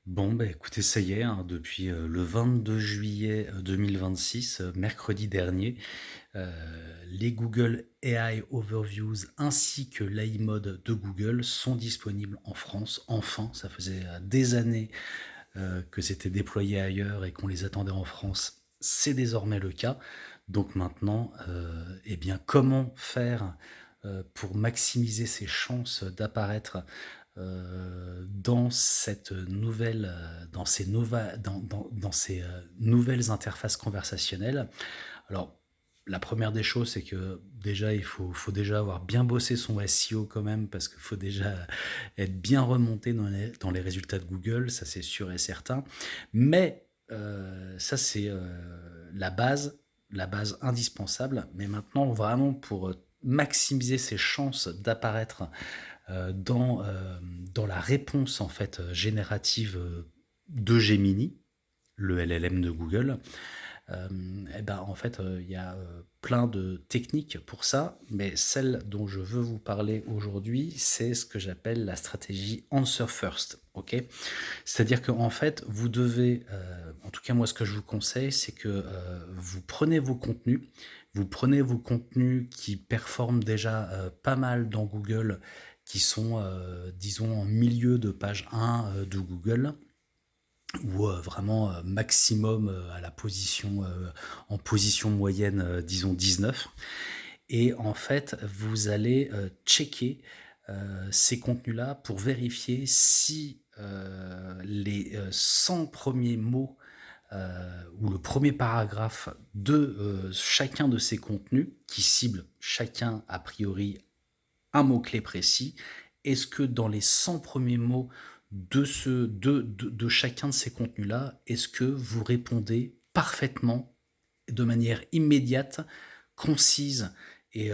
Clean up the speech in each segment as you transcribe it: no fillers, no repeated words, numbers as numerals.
Bon, bah, écoutez, ça y est, hein, depuis, le 22 juillet, 2026, mercredi dernier, heu, les Google AI Overviews ainsi que l'AI Mode de Google sont disponibles en France. Enfin, ça faisait, des années, que c'était déployé ailleurs et qu'on les attendait en France. C'est désormais le cas. Donc maintenant, et bien, comment faire, pour maximiser ses chances d'apparaître dans cette nouvelle, dans ces, nouvelles interfaces conversationnelles. Alors, la première des choses, c'est que déjà, il faut déjà avoir bien bossé son SEO quand même, parce qu'il faut déjà être bien remonté dans les résultats de Google, ça c'est sûr et certain. Mais, ça c'est, la base indispensable. Mais maintenant, vraiment pour, maximiser ses chances d'apparaître dans la réponse en fait, générative, de Gemini, le LLM de Google. Et ben, en fait, il y a, plein de techniques pour ça, mais celle dont je veux vous parler aujourd'hui, c'est ce que j'appelle la stratégie answer first, OK? C'est-à-dire qu'en fait, vous devez, en tout cas moi ce que je vous conseille, c'est que, vous prenez vos contenus qui performent déjà, pas mal dans Google, qui sont, disons en milieu de page 1, de Google ou, vraiment, maximum, à la position, en position moyenne, disons 19. Et en fait, vous allez, checker, ces contenus-là pour vérifier si, les, 100 premiers mots, ou le premier paragraphe de, chacun de ces contenus qui ciblent chacun a priori un mot-clé précis. Est-ce que dans les 100 premiers mots de chacun de ces contenus-là, est-ce que vous répondez parfaitement, de manière immédiate, concise et,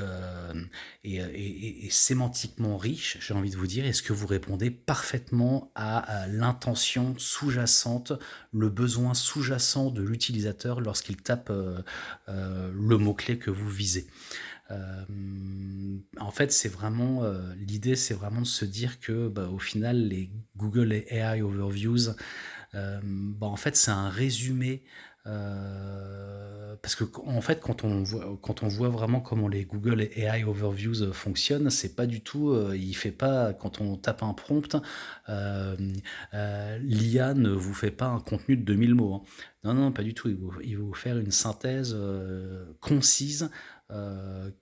et sémantiquement riche, j'ai envie de vous dire? Est-ce que vous répondez parfaitement à l'intention sous-jacente, le besoin sous-jacent de l'utilisateur lorsqu'il tape, le mot-clé que vous visez? En fait, c'est vraiment, l'idée, c'est vraiment de se dire que, bah, au final, les Google AI Overviews, bah, en fait, c'est un résumé, parce que en fait, quand on voit vraiment comment les Google AI Overviews, fonctionnent, c'est pas du tout, il fait pas quand on tape un prompt, l'IA ne vous fait pas un contenu de 2000 mots, hein. Non, non, pas du tout. Il va vous faire une synthèse, concise,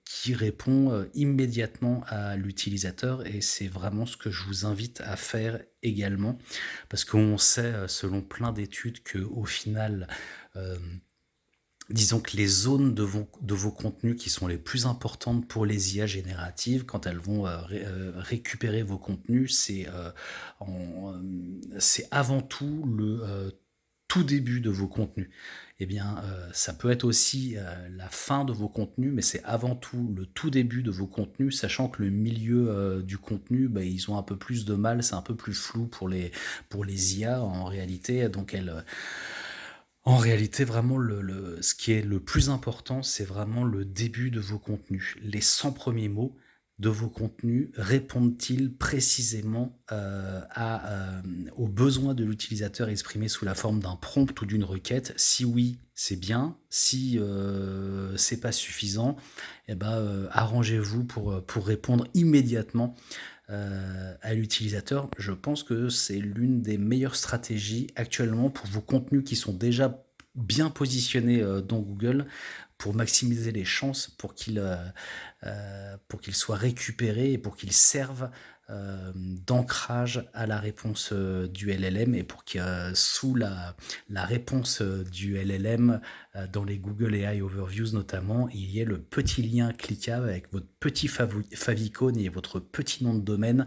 qui répond, immédiatement à l'utilisateur, et c'est vraiment ce que je vous invite à faire également. Parce qu'on sait, selon plein d'études, qu'au final, hem, disons que les zones de vos contenus qui sont les plus importantes pour les IA génératives, quand elles vont, récupérer vos contenus, c'est avant tout le, tout début de vos contenus. Eh bien, ça peut être aussi, la fin de vos contenus, mais c'est avant tout le tout début de vos contenus, sachant que le milieu, du contenu, bah, ils ont un peu plus de mal, c'est un peu plus flou pour les IA en réalité, donc en réalité, vraiment, ce qui est le plus important, c'est vraiment le début de vos contenus. Les 100 premiers mots de vos contenus répondent-ils précisément, aux besoins de l'utilisateur exprimés sous la forme d'un prompt ou d'une requête? Si oui, c'est bien. Si, c'est pas suffisant, et ben, arrangez-vous pour répondre immédiatement à l'utilisateur. Je pense que c'est l'une des meilleures stratégies actuellement pour vos contenus qui sont déjà bien positionnés, dans Google, pour maximiser les chances pour qu'ils soient récupérés et pour qu'ils servent, d'ancrage à la réponse, du LLM, et pour que, sous la réponse, du LLM, dans les Google AI Overviews notamment, il y ait le petit lien cliquable avec votre petit favicon et votre petit nom de domaine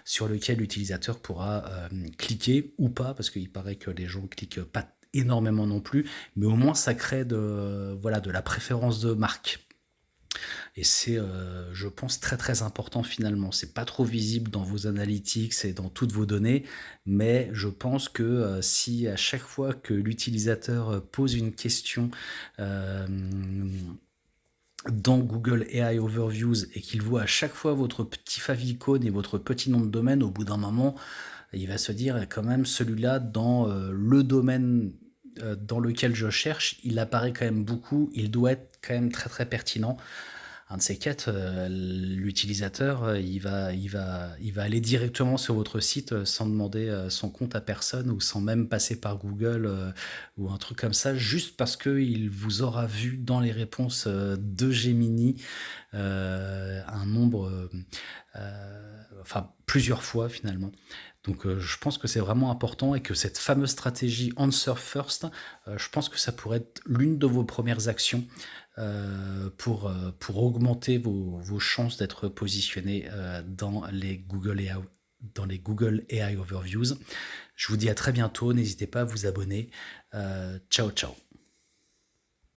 sur lequel l'utilisateur pourra, cliquer ou pas, parce qu'il paraît que les gens cliquent pas énormément non plus, mais au moins ça crée voilà, de la préférence de marque. Et c'est, je pense, très, très important finalement. C'est pas trop visible dans vos analytics et dans toutes vos données, mais je pense que, si à chaque fois que l'utilisateur, pose une question, hem, dans Google AI Overviews, et qu'il voit à chaque fois votre petit favicon et votre petit nom de domaine, au bout d'un moment, il va se dire quand même celui-là dans le domaine dans lequel je cherche, il apparaît quand même beaucoup, il doit être quand même très très pertinent. Un de ces quatre, l'utilisateur, il va aller directement sur votre site sans demander son compte à personne ou sans même passer par Google ou un truc comme ça, juste parce qu'il vous aura vu dans les réponses de Gemini un nombre, enfin plusieurs fois finalement. Donc je pense que c'est vraiment important et que cette fameuse stratégie Answer First, je pense que ça pourrait être l'une de vos premières actions pour augmenter vos chances d'être positionné dans les Google AI Overviews. Je vous dis à très bientôt, n'hésitez pas à vous abonner. Ciao ciao.